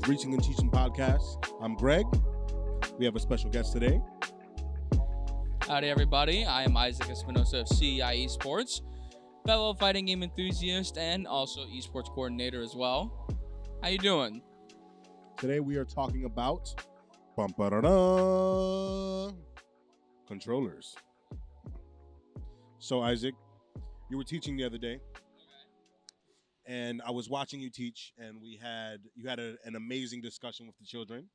Reachin Teachin podcast. I'm Greg. We have a special guest today. Howdy, everybody. I am Isaac Espinosa of CEI Esports, fellow fighting game enthusiast and also esports coordinator as well. How you doing? Today we are talking about controllers. So Isaac, you were teaching the other day, and I was watching you teach, and you had an amazing discussion with the children,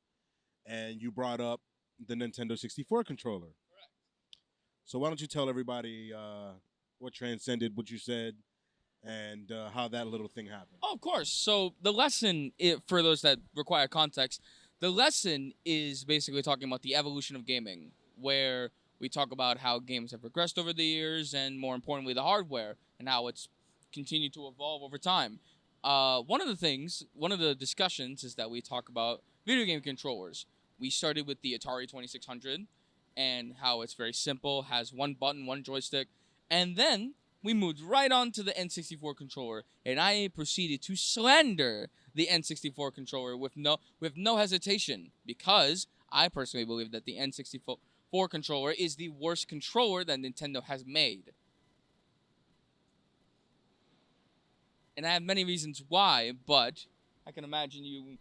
and you brought up the Nintendo 64 controller. Correct. So why don't you tell everybody what transcended what you said and how that little thing happened? Oh, of course. So the lesson, for those that require context, the lesson is basically talking about the evolution of gaming, where we talk about how games have progressed over the years and, more importantly, the hardware and how it's continued to evolve over time. One of the discussions is that we talk about video game controllers. We started with the Atari 2600 and how it's very simple, has one button, one joystick, and then we moved right on to the N64 controller, and I proceeded to slander the N64 controller with no hesitation, because I personally believe that the N64 controller is the worst controller that Nintendo has made. And I have many reasons why, but I can imagine you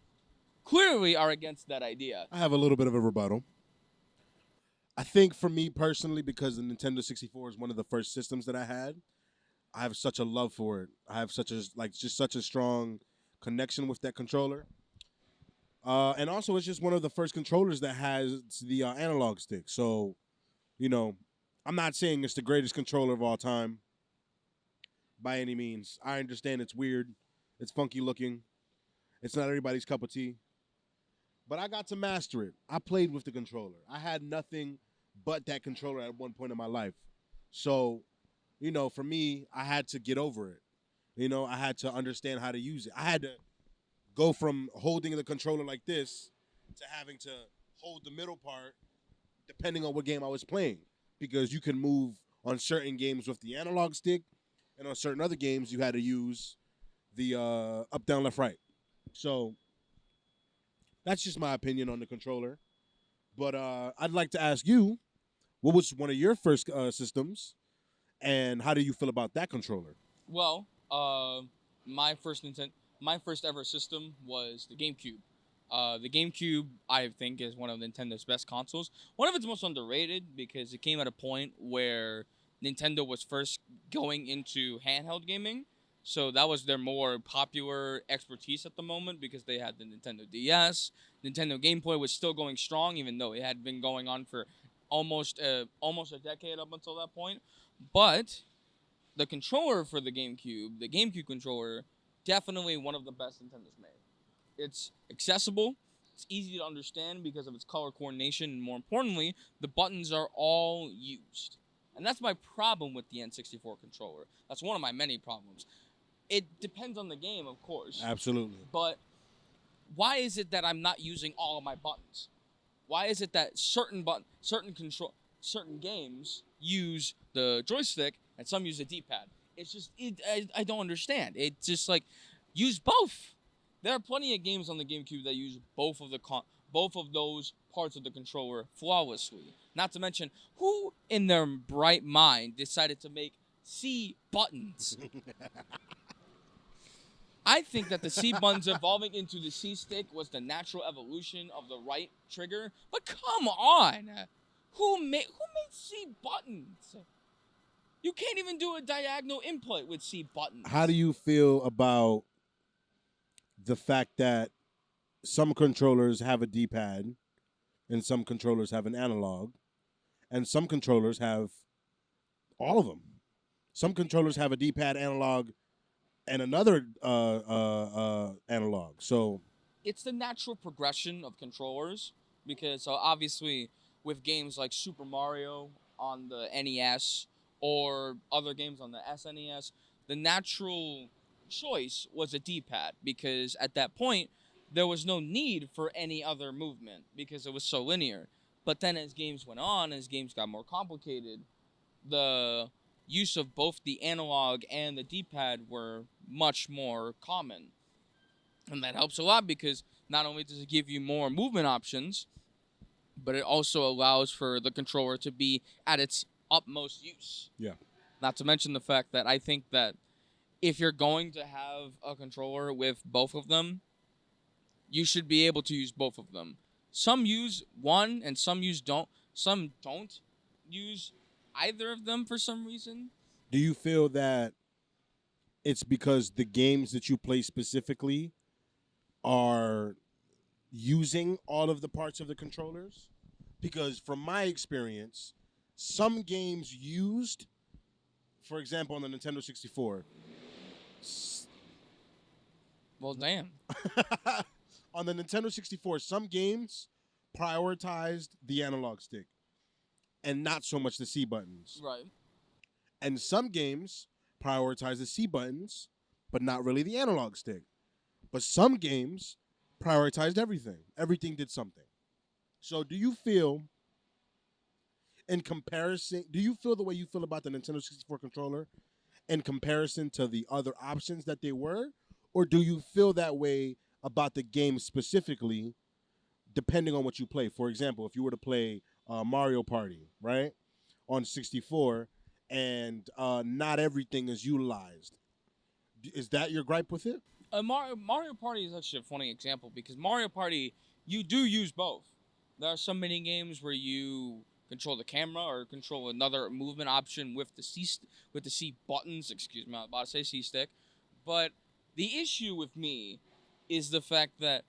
clearly are against that idea. I have a little bit of a rebuttal. I think for me personally, because the Nintendo 64 is one of the first systems that I had, I have such a love for it. I have such a strong connection with that controller. And also, it's just one of the first controllers that has the analog stick. So, I'm not saying it's the greatest controller of all time by any means. I understand it's weird. It's funky looking. It's not everybody's cup of tea. But I got to master it. I played with the controller. I had nothing but that controller at one point in my life. So, for me, I had to get over it. I had to understand how to use it. I had to go from holding the controller like this to having to hold the middle part depending on what game I was playing. Because you can move on certain games with the analog stick, and on certain other games you had to use the up, down, left, right. So that's just my opinion on the controller. But I'd like to ask you, what was one of your first systems, and how do you feel about that controller? Well, my first ever system was the GameCube. The GameCube, I think, is one of Nintendo's best consoles. One of its most underrated, because it came at a point where Nintendo was first going into handheld gaming. So that was their more popular expertise at the moment, because they had the Nintendo DS. Nintendo Game Boy was still going strong, even though it had been going on for almost a decade up until that point. But the controller for the GameCube controller, definitely one of the best Nintendo's made. It's accessible, it's easy to understand because of its color coordination, and more importantly, the buttons are all used. And that's my problem with the N64 controller. That's one of my many problems. It depends on the game, of course. Absolutely. But why is it that I'm not using all of my buttons? Why is it that certain games use the joystick and some use the D-pad? It's just I don't understand. It's just like, use both. There are plenty of games on the GameCube that use both of those parts of the controller flawlessly. Not to mention, who in their bright mind decided to make C buttons? I think that the C buttons evolving into the C stick was the natural evolution of the right trigger. But come on! Who made C buttons? You can't even do a diagonal input with C buttons. How do you feel about the fact that some controllers have a D-pad and some controllers have an analog, and some controllers have all of them? Some controllers have a D-pad, analog, and another analog. So it's the natural progression of controllers, because obviously with games like Super Mario on the NES or other games on the SNES, the natural choice was a D-pad, because at that point there was no need for any other movement because it was so linear. But then as games went on, as games got more complicated, the use of both the analog and the D-pad were much more common. And that helps a lot, because not only does it give you more movement options, but it also allows for the controller to be at its utmost use. Yeah. Not to mention the fact that I think that if you're going to have a controller with both of them, you should be able to use both of them. Some use one and some use don't. Some don't use either of them for some reason. Do you feel that it's because the games that you play specifically are using all of the parts of the controllers? Because from my experience, some games used, for example, on the Nintendo 64, Well, damn. on the Nintendo 64, some games prioritized the analog stick and not so much the C buttons. Right. And some games prioritize the C buttons, but not really the analog stick. But some games prioritized everything. Everything did something. So do you feel, in comparison, do you feel the way you feel about the Nintendo 64 controller in comparison to the other options that they were? Or do you feel that way about the game specifically, depending on what you play? For example, if you were to play Mario Party, right, on 64, and not everything is utilized, is that your gripe with it? Mario Party is actually a funny example because Mario Party, you do use both. There are so many games where you control the camera or control another movement option with the C buttons. Excuse me, I was about to say C stick. But the issue with me is the fact that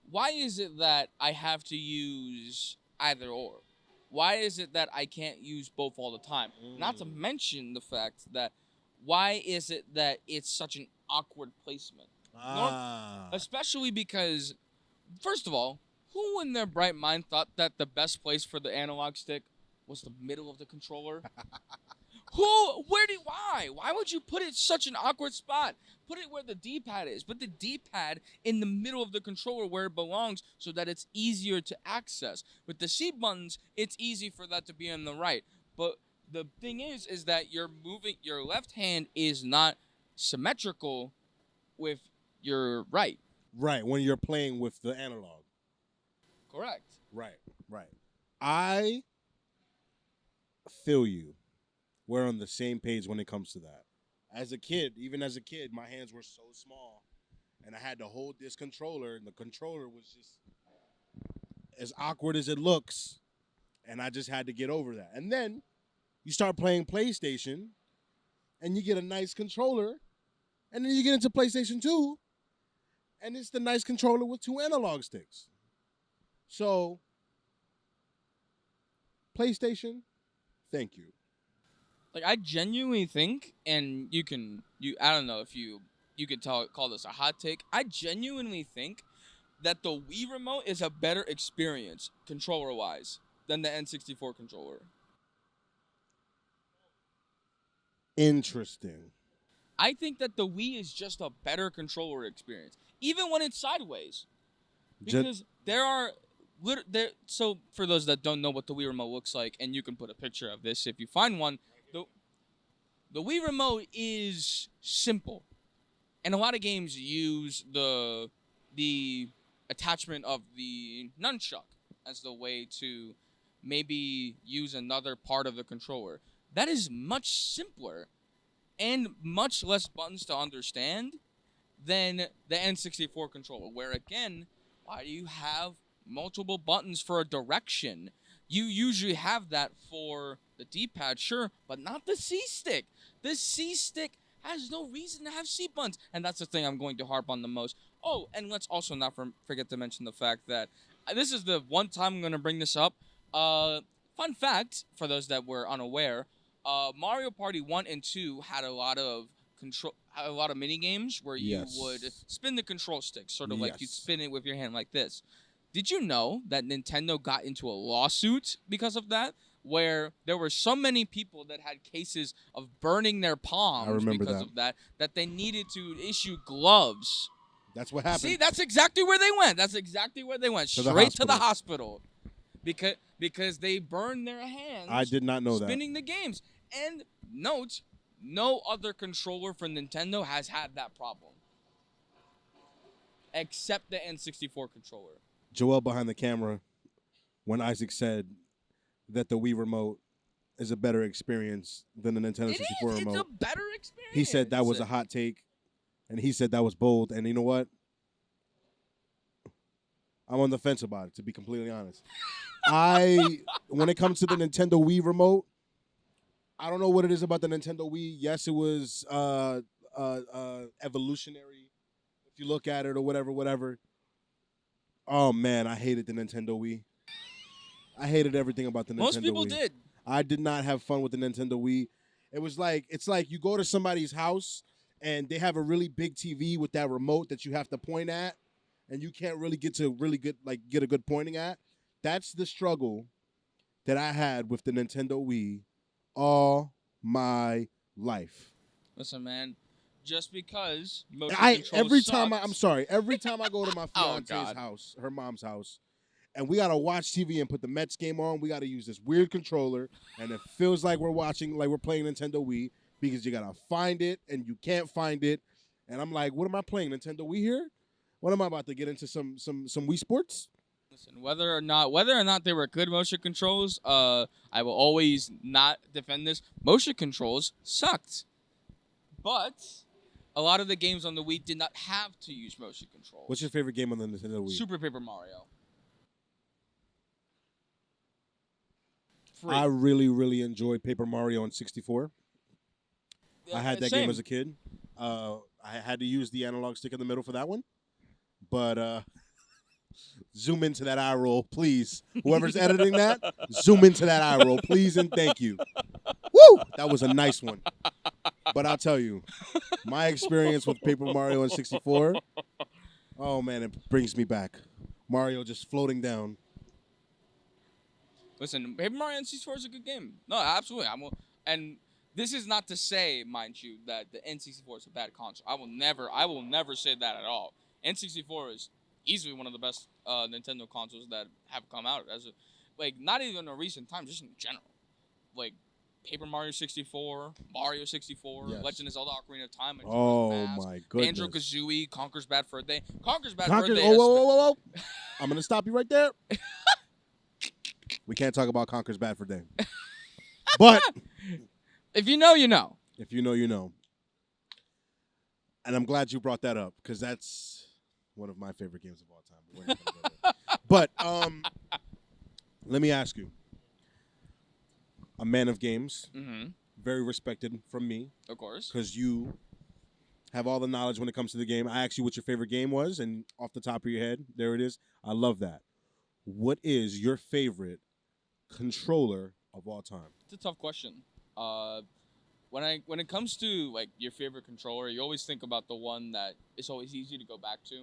why is it that I have to use either or? Why is it that I can't use both all the time? Not to mention the fact that why is it that it's such an awkward placement? Especially because, first of all, who in their bright mind thought that the best place for the analog stick was the middle of the controller? Why? Why would you put it such an awkward spot? Put it where the D-pad is. Put the D-pad in the middle of the controller where it belongs so that it's easier to access. With the C buttons, it's easy for that to be on the right. But the thing is that your left hand is not symmetrical with your right. Right, when you're playing with the analog. Correct. Right, right. I feel you. We're on the same page when it comes to that. Even as a kid, my hands were so small, and I had to hold this controller, and the controller was just as awkward as it looks, and I just had to get over that. And then you start playing PlayStation, and you get a nice controller, and then you get into PlayStation 2, and it's the nice controller with two analog sticks. So, PlayStation, thank you. Like I genuinely think, and I don't know if you could call this a hot take. I genuinely think that the Wii remote is a better experience controller wise than the N64 controller. Interesting. I think that the Wii is just a better controller experience, even when it's sideways, because there are. So for those that don't know what the Wii remote looks like, and you can put a picture of this if you find one. The Wii remote is simple, and a lot of games use the attachment of the nunchuck as the way to maybe use another part of the controller. That is much simpler and much less buttons to understand than the N64 controller, where again, why do you have multiple buttons for a direction? You usually have that for the D-pad, sure, but not the C-stick. The C-stick has no reason to have C buttons, and that's the thing I'm going to harp on the most. Oh, and let's also not forget to mention the fact that this is the one time I'm going to bring this up. Fun fact, for those that were unaware, Mario Party 1 and 2 had a lot of mini games where you would spin the control stick, sort of like you'd spin it with your hand like this. Did you know that Nintendo got into a lawsuit because of that? Where there were so many people that had cases of burning their palms because of that they needed to issue gloves. That's what happened. See, that's exactly where they went. Straight to the hospital. Because they burned their hands. I did not know spinning the games. And note, no other controller for Nintendo has had that problem. except the N64 controller. Joel behind the camera when Isaac said that the Wii remote is a better experience than the Nintendo It 64 is. It's a remote. better He said that was experience. a hot take, and he said that was bold. And you know what? I'm on the fence about it, to be completely honest. When it comes to the Nintendo Wii remote, I don't know what it is about the Nintendo Wii. Yes, it was evolutionary, if you look at it or whatever, whatever. Oh man, I hated the Nintendo Wii. I hated everything about the Most Nintendo people Wii. did. I did not have fun with the Nintendo Wii. It's like you go to somebody's house and they have a really big TV with that remote that you have to point at, and you can't really get to really good get a good pointing at. That's the struggle that I had with the Nintendo Wii all my life. Listen, man. Just because motion I control every time I'm sucks. sorry, every time I go to my Oh fiance's God. house, her mom's house, and we gotta watch TV and put the Mets game on, we gotta use this weird controller, and it feels like we're playing Nintendo Wii because you gotta find it and you can't find it, and I'm like, what am I playing, Nintendo Wii here? What am I about to get into some Wii Sports? Listen, whether or not they were good motion controls, I will always not defend this. Motion controls sucked, but a lot of the games on the Wii did not have to use motion controls. What's your favorite game on the Nintendo Wii? Super Paper Mario? Free. I really enjoyed Paper Mario on 64. I had that game Same. as a kid. I had to use the analog stick in the middle for that one, but zoom into that eye roll, please. Whoever's editing that, zoom into that eye roll, please, and thank you. Woo! That was a nice one. But I'll tell you, my experience with Paper Mario on 64, oh man, it brings me back. Mario just floating down. Listen, Paper Mario N64 is a good game. No, absolutely. And this is not to say, mind you, that the N64 is a bad console. I will never say that at all. N64 is easily one of the best Nintendo consoles that have come out not even in recent times, just in general. Like Paper Mario 64, Mario 64, Yes. Legend of Zelda: Ocarina of Time, and Oh Mask, my goodness. Banjo Kazooie, Conker's Bad Fur Day. Conker's Bad Conquer, Fur Day. oh, whoa. I'm going to stop you right there. We can't talk about Conker's Bad for Day. But If you know, you know. if you know, you know. And I'm glad you brought that up because that's one of my favorite games of all time. But, we're not gonna go there. But let me ask you. A man of games, Mm-hmm. very respected from me Of course. because you have all the knowledge when it comes to the game. I asked you what your favorite game was, and off the top of your head, there it is. I love that. What is your favorite controller of all time? It's a tough question. When it comes to like your favorite controller, you always think about the one that is always easy to go back to,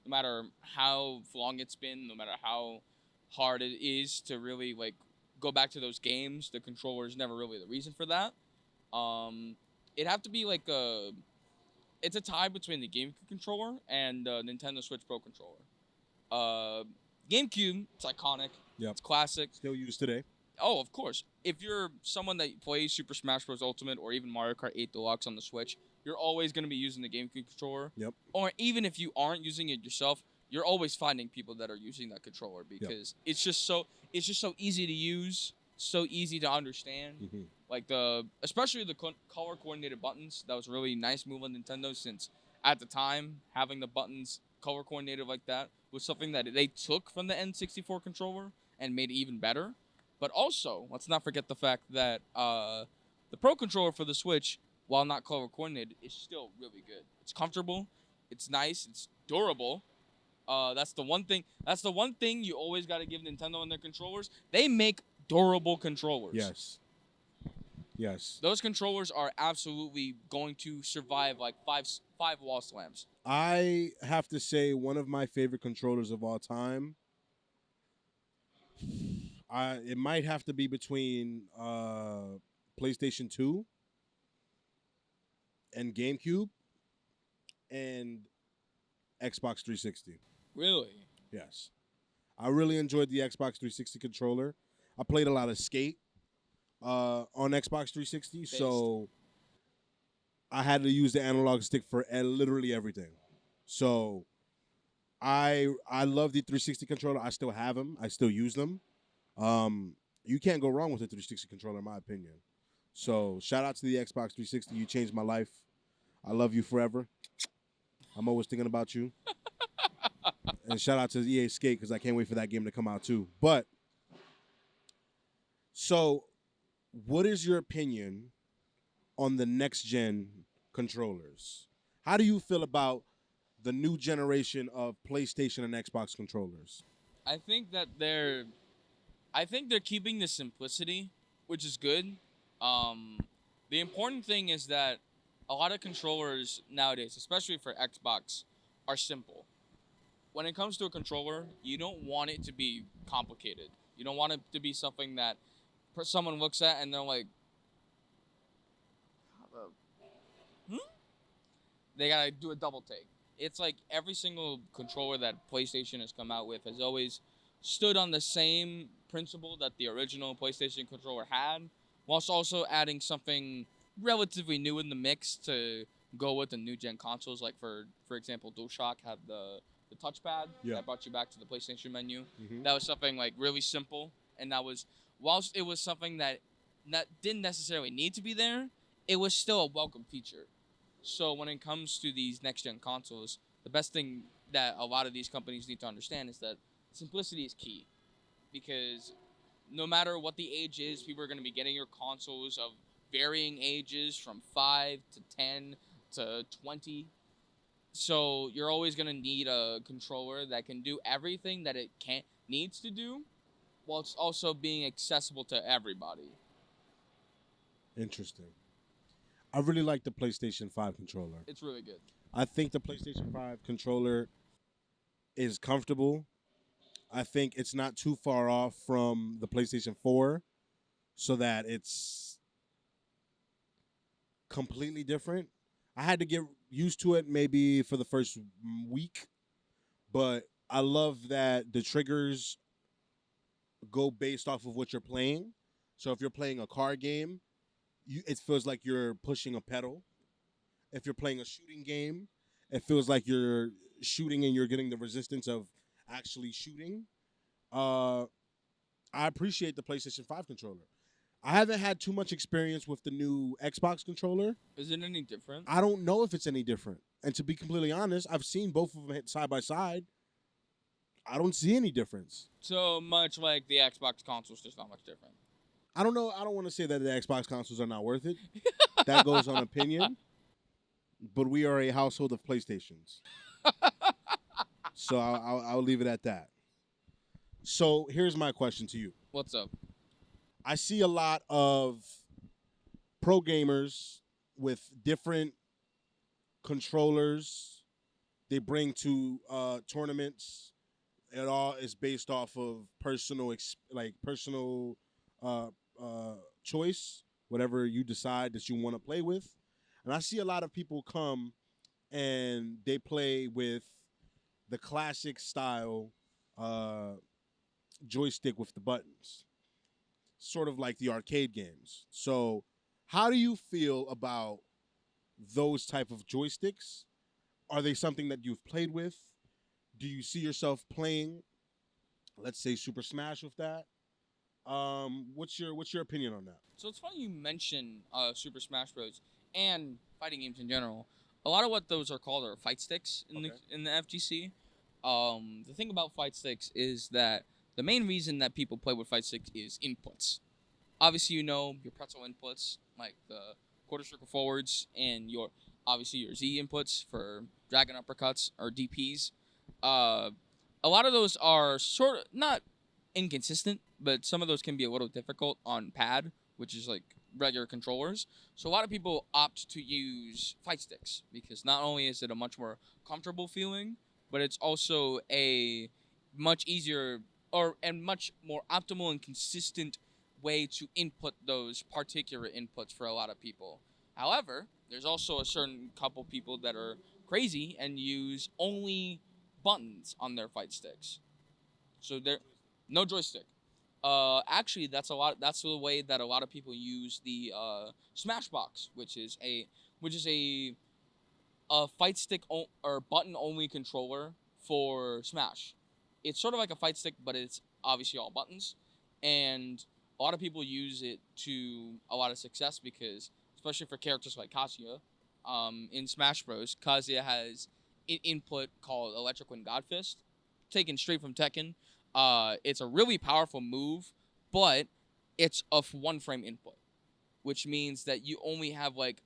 no matter how long it's been, no matter how hard it is to really like go back to those games. The controller is never really the reason for that. It'd have to be like it's a tie between the GameCube controller and Nintendo Switch Pro controller. GameCube, it's iconic. Yep. It's classic. Still used today. Oh, of course. If you're someone that plays Super Smash Bros. Ultimate or even Mario Kart 8 Deluxe on the Switch, you're always going to be using the GameCube controller. Yep. Or even if you aren't using it yourself, you're always finding people that are using that controller because it's just so easy to use, so easy to understand. Mm-hmm. Like especially the color coordinated buttons. That was a really nice move on Nintendo since at the time having the buttons color coordinated like that was something that they took from the N64 controller and made it even better. But also, let's not forget the fact that the Pro controller for the Switch, while not color coordinated, is still really good. It's comfortable, it's nice, it's durable. That's the one thing. That's the one thing you always got to give Nintendo and their controllers. They make durable controllers. Yes. Yes. Those controllers are absolutely going to survive like five wall slams. I have to say one of my favorite controllers of all time. It might have to be between PlayStation 2 and GameCube and Xbox 360. Really? Yes. I really enjoyed the Xbox 360 controller. I played a lot of Skate on Xbox 360, so I had to use the analog stick for literally everything. So I love the 360 controller. I still have them. I still use them. Um, you can't go wrong with a 360 controller, in my opinion. So shout out to the Xbox 360. You changed my life. I love you forever. I'm always thinking about you. And shout out to EA Skate because I can't wait for that game to come out too. But so, what is your opinion on the next gen controllers? How do you feel about the new generation of PlayStation and Xbox controllers? I think that they're keeping the simplicity, which is good. Um, the important thing is that a lot of controllers nowadays, especially for Xbox, are simple. When it comes to a controller, you don't want it to be complicated. You don't want it to be something that someone looks at and they're like, hmm? They gotta do a double take. It's like every single controller that PlayStation has come out with has always stood on the same principle that the original PlayStation controller had, whilst also adding something relatively new in the mix to go with the new gen consoles. Like for example, DualShock had the touchpad Yeah. that brought you back to the PlayStation menu. Mm-hmm. That was something like really simple, and that was whilst it was something that didn't necessarily need to be there, it was still a welcome feature. So when it comes to these next gen consoles, the best thing that a lot of these companies need to understand is that simplicity is key, because no matter what the age is, people are going to be getting your consoles of varying ages from 5 to 10 to 20. So you're always going to need a controller that can do everything that it can needs to do, while it's also being accessible to everybody. Interesting. I really like the PlayStation 5 controller. It's really good. I think the PlayStation 5 controller is comfortable. I think it's not too far off from the PlayStation 4 so that it's completely different. I had to get used to it maybe for the first week, but I love that the triggers go based off of what you're playing. So if you're playing a car game, it feels like you're pushing a pedal. If you're playing a shooting game, it feels like you're shooting and you're getting the resistance of actually shooting. Uh, I appreciate the PlayStation 5 controller. I haven't had too much experience with the new Xbox controller. Is it any different? I don't know if it's any different. And to be completely honest, I've seen both of them hit side by side. I don't see any difference. So much like the Xbox consoles, just not much different. I don't know. I don't want to say that the Xbox consoles are not worth it. That goes on opinion. But we are a household of PlayStations. So I'll leave it at that. So here's my question to you. What's up? I see a lot of pro gamers with different controllers they bring to tournaments. It all is based off of personal uh, choice, whatever you decide that you want to play with. And I see a lot of people come and they play with the classic style uh, joystick with the buttons, sort of like the arcade games. So, how do you feel about those type of joysticks? Are they something that you've played with? Do you see yourself playing, let's say, Super Smash with that? What's your opinion on that? So it's funny you mention Super Smash Bros. And fighting games in general. A lot of what those are called are fight sticks in Okay. the FGC. The thing about fight sticks is that the main reason that people play with fight sticks is inputs. Obviously, you know your pretzel inputs, like the quarter circle forwards, and your obviously your Z inputs for dragon uppercuts or DPs. Uh, a lot of those are sort of not inconsistent, but some of those can be a little difficult on pad, which is like regular controllers. So a lot of people opt to use fight sticks because not only is it a much more comfortable feeling, but it's also a much easier and much more optimal and consistent way to input those particular inputs for a lot of people. However, there's also a certain couple people that are crazy and use only buttons on their fight sticks. So they're no joystick. Actually, That's the way that a lot of people use the Smashbox, which is a fight stick or button only controller for Smash. It's sort of like a fight stick, but it's obviously all buttons, and a lot of people use it to a lot of success because, especially for characters like Kazuya, in Smash Bros, Kazuya has an input called Electric Wind God Fist, taken straight from Tekken. It's a really powerful move, but it's of one frame input, which means that you only have like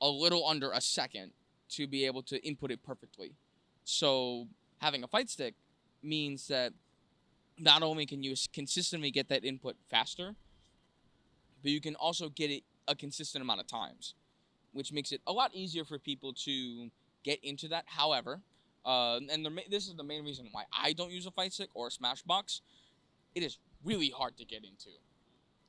a little under a second to be able to input it perfectly. So having a fight stick means that not only can you consistently get that input faster, but you can also get it a consistent amount of times, which makes it a lot easier for people to get into that. However, this is the main reason why I don't use a fight stick or a smash box. It is really hard to get into.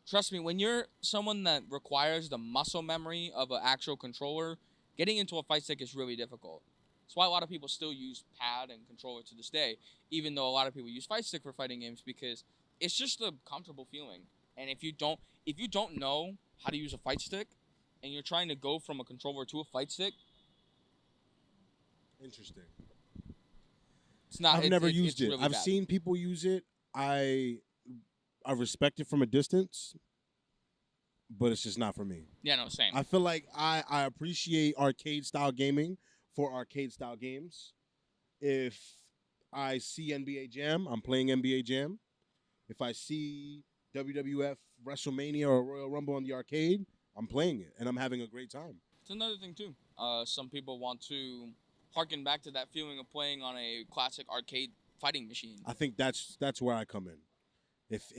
Trust me, when you're someone that requires the muscle memory of an actual controller, getting into a fight stick is really difficult. That's why a lot of people still use pad and controller to this day, even though a lot of people use fight stick for fighting games because it's just a comfortable feeling. And if you don't know how to use a fight stick and you're trying to go from a controller to a fight stick, Interesting. it's not I've never it's used it. really I've bad. seen people use it. I I respect it from a distance, but it's just not for me. Yeah, no, same. I feel like I appreciate arcade style gaming for arcade style games. If I see NBA Jam, I'm playing NBA Jam. If I see WWF WrestleMania or Royal Rumble on the arcade, I'm playing it and I'm having a great time. It's another thing too. Some people want to harken back to that feeling of playing on a classic arcade fighting machine. I think that's where I come in. If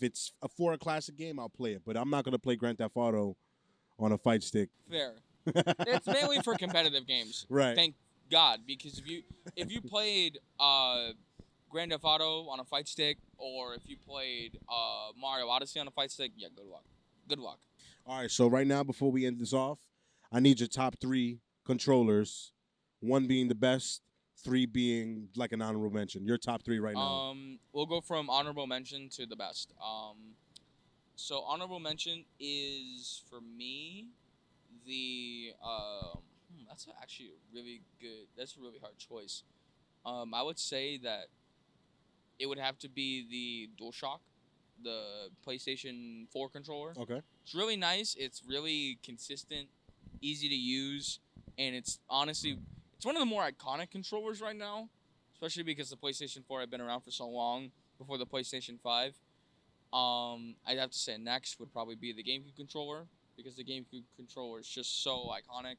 it's for a classic game, I'll play it, but I'm not gonna play Grand Theft Auto on a fight stick. Fair. It's mainly for competitive games. Right. Thank God, because if you played Grand Theft Auto on a fight stick, or if you played Mario Odyssey on a fight stick, yeah, good luck. Good luck. All right, so right now, before we end this off, I need your top three controllers. One being the best, three being like an honorable mention. Your top three right now. We'll go from honorable mention to the best. So honorable mention is for me the that's actually a really good. That's a really hard choice. I would say that it would have to be the DualShock, the PlayStation 4 controller. Okay. It's really nice. It's really consistent, easy to use, and it's honestly it's one of the more iconic controllers right now, especially because the PlayStation 4 had been around for so long before the PlayStation 5. I'd have to say next would probably be the GameCube controller because the GameCube controller is just so iconic.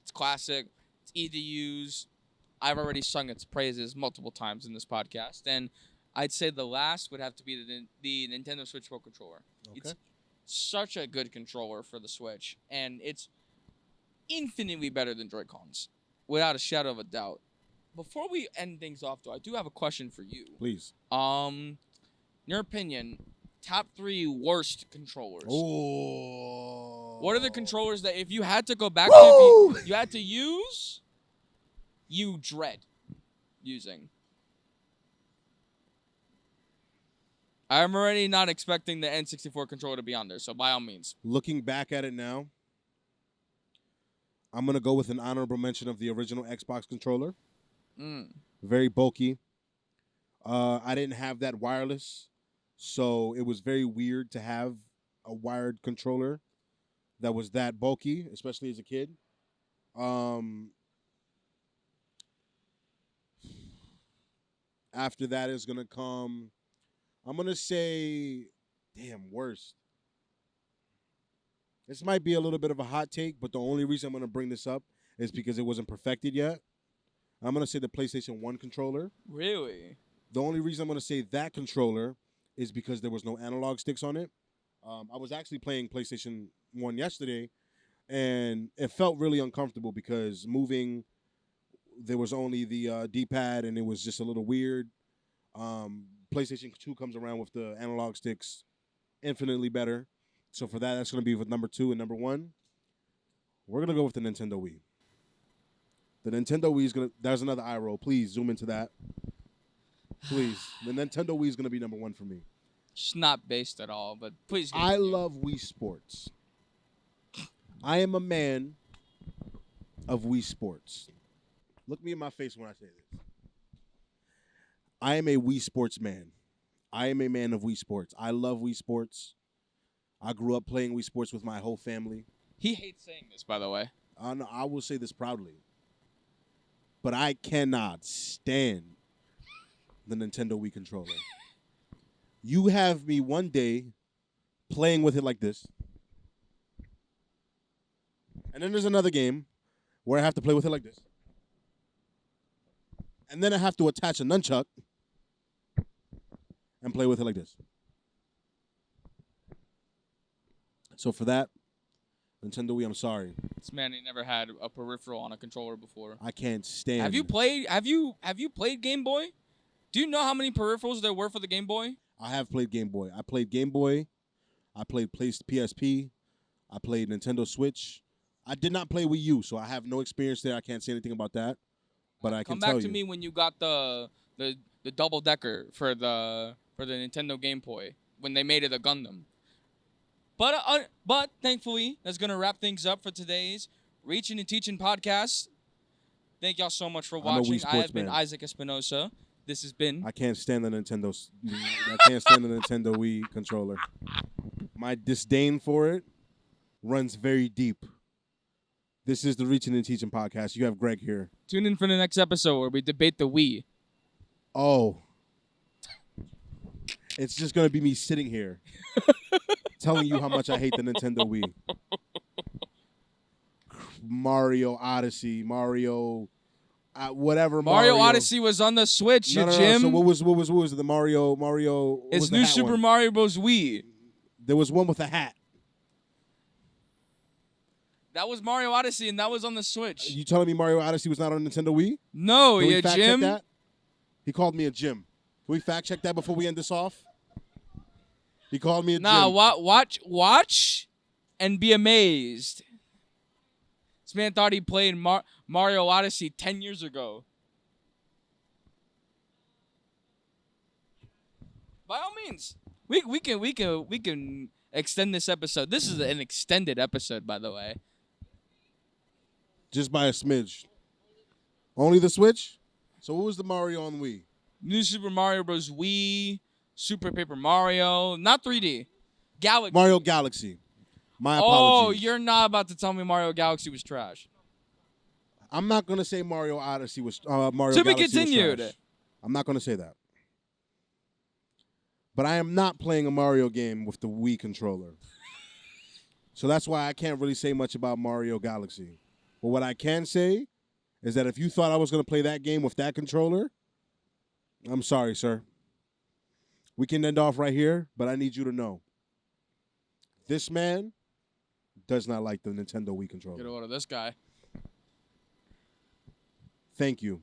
It's classic. It's easy to use. I've already sung its praises multiple times in this podcast, and I'd say the last would have to be the Nintendo Switch Pro controller. Okay. It's such a good controller for the Switch, and it's infinitely better than Joy-Cons, without a shadow of a doubt. Before we end things off, though, I do have a question for you. Please. In your opinion, top three worst controllers. Oh. What are the controllers that if you had to go back Woo! to, if you had to use, you dread using? I'm already not expecting the N64 controller to be on there, so by all means. Looking back at it now, I'm gonna go with an honorable mention of the original Xbox controller. Very bulky. I didn't have that wireless, so it was very weird to have a wired controller that was that bulky, especially as a kid. After that is gonna come. I'm gonna say, damn, worst. This might be a little bit of a hot take, but the only reason I'm gonna bring this up is because it wasn't perfected yet. I'm gonna say the PlayStation 1 controller. Really? The only reason I'm gonna say that controller is because there was no analog sticks on it. I was actually playing PlayStation 1 yesterday, and it felt really uncomfortable because moving, there was only the D-pad, and it was just a little weird. PlayStation 2 comes around with the analog sticks, infinitely better. So for that, that's going to be with number 2 and number 1. We're going to go with the Nintendo Wii. The Nintendo Wii is going to... There's another eye roll. Please zoom into that. Please. The Nintendo Wii is going to be number 1 for me. It's not based at all, but please. I love Wii Sports. I am a man of Wii Sports. Look me in my face when I say this. I am a Wii Sports man. I am a man of Wii Sports. I love Wii Sports. I grew up playing Wii Sports with my whole family. He hates saying this, by the way. I will say this proudly. But I cannot stand the Nintendo Wii controller. You have me one day playing with it like this. And then there's another game where I have to play with it like this. And then I have to attach a nunchuck and play with it like this. So for that, Nintendo Wii, I'm sorry. This man ain't never had a peripheral on a controller before. I can't stand. Have you played Game Boy? Do you know how many peripherals there were for the Game Boy? I have played Game Boy. I played Game Boy. I played PSP. I played Nintendo Switch. I did not play Wii U, so I have no experience there. I can't say anything about that. But I can tell you. Come back to me when you got the double decker for the Nintendo Game Boy when they made it a Gundam. But thankfully, that's gonna wrap things up for today's Reachin and Teachin podcast. Thank y'all so much for watching. I have been Isaac Espinosa. This has been. I can't stand the Nintendo. I can't stand the Nintendo Wii controller. My disdain for it runs very deep. This is the Reachin and Teachin podcast. You have Greg here. Tune in for the next episode where we debate the Wii. Oh. It's just going to be me sitting here telling you how much I hate the Nintendo Wii. Mario Odyssey, Mario, whatever. Mario Odyssey was on the Switch, Jim. No. So what was the Mario? It's New Super Mario Bros. Wii. There was one with a hat. That was Mario Odyssey, and that was on the Switch. You telling me Mario Odyssey was not on Nintendo Wii? No, Can we yeah, fact Jim. check that? He called me a Jim. Can we fact check that before we end this off? He called me a Jim. Nah, watch, and be amazed. This man thought he played Mario Odyssey 10 years ago. By all means, we can extend this episode. This is an extended episode, by the way. Just by a smidge. Only the Switch? So what was the Mario on Wii? New Super Mario Bros. Wii, Super Paper Mario, not 3D. Galaxy. Mario Galaxy. My Oh, apologies. you're not about to tell me Mario Galaxy was trash. I'm not going to say Mario Odyssey was Mario To be Galaxy continued. was trash. I'm not going to say that. But I am not playing a Mario game with the Wii controller. So that's why I can't really say much about Mario Galaxy. But what I can say is that if you thought I was going to play that game with that controller, I'm sorry, sir. We can end off right here, but I need you to know. This man does not like the Nintendo Wii controller. Get a load of this guy. Thank you.